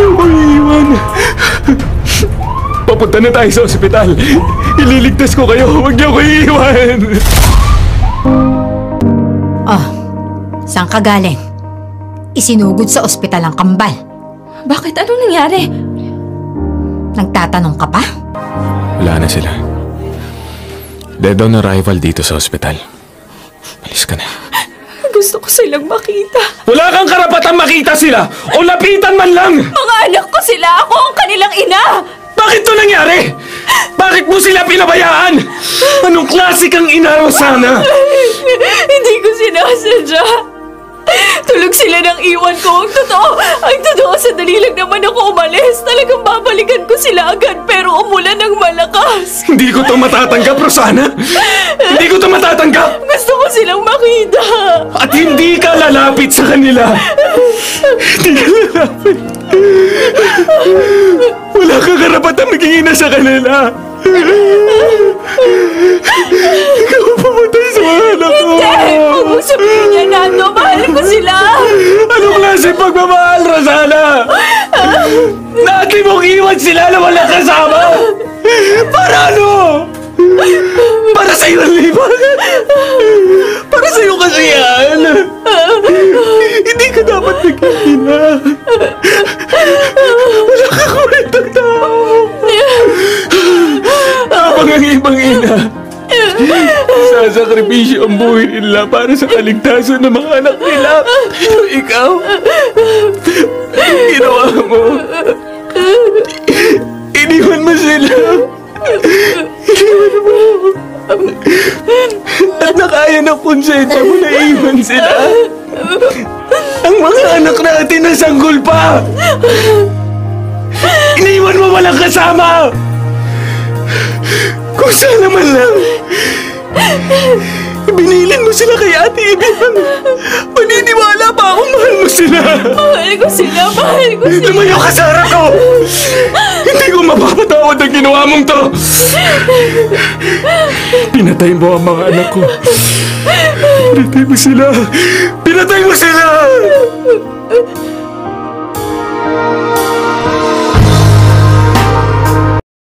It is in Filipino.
ako iiwan. Papunta na tayo sa ospital. Ililigtas ko kayo. Huwag niyo ako iiwan. Oh, saan ka galing? Isinugod sa ospital ang kambal. Bakit? Anong nangyari? Nagtatanong ka pa? Wala na sila. Dead on arrival dito sa ospital. Alis ka na. Gusto ko silang makita. Wala kang karapatang makita sila o lapitan man lang! Mga anak ko sila! Ako ang kanilang ina! Bakit to nangyari? Bakit mo sila pinabayaan? Anong klase kang ina, Rosana? Hindi ko sinasadya. Tulog sila nang iwan ko. Ang totoo, sandali lang naman ako umalis. Talagang babalikan ko sila agad pero umulan ng malakas. Hindi ko to matatanggap, Rosana! Hindi ko to matatanggap! Gusto ko silang makita. At hindi ka lalapit sa kanila! Hindi ka lalapit! Wala kang karapatang maging ina sa kanila! Ikaw pumatay sa mga anak ko! Hindi! Huwag mong sabihin niya, Nando. Mahal ko sila. Anong klase pagmamahal, Rosana? Dati mong iwan sila na walang kasama! Para ano? Para sa'yo ang liban! Para sa'yo kasi yan! Hindi ka dapat naging ina! Wala ka kwentang tao! Habang ang ibang ina, sasakripisyo ang buhay nila para sa kaligtasan ng mga anak nila. Pero ikaw, anong ginawa mo? Iniwan mo sila. Iniwan mo. At nakaya ng konsensya mo na iwan sila. Ang mga anak natin na sanggol pa. Iniwan mo walang kasama. Kung sana man lang, binilin mo sila kay Ate Ibiang. Maniniwala pa akong mahal mo sila. Mahal ko sila. Mahal ko sila. Lumayo ka sa harap ko! Hindi ko mapapatawad ang ginawa mong to! Pinatay mo ang mga anak ko. Pinatay mo sila! Pinatay mo sila!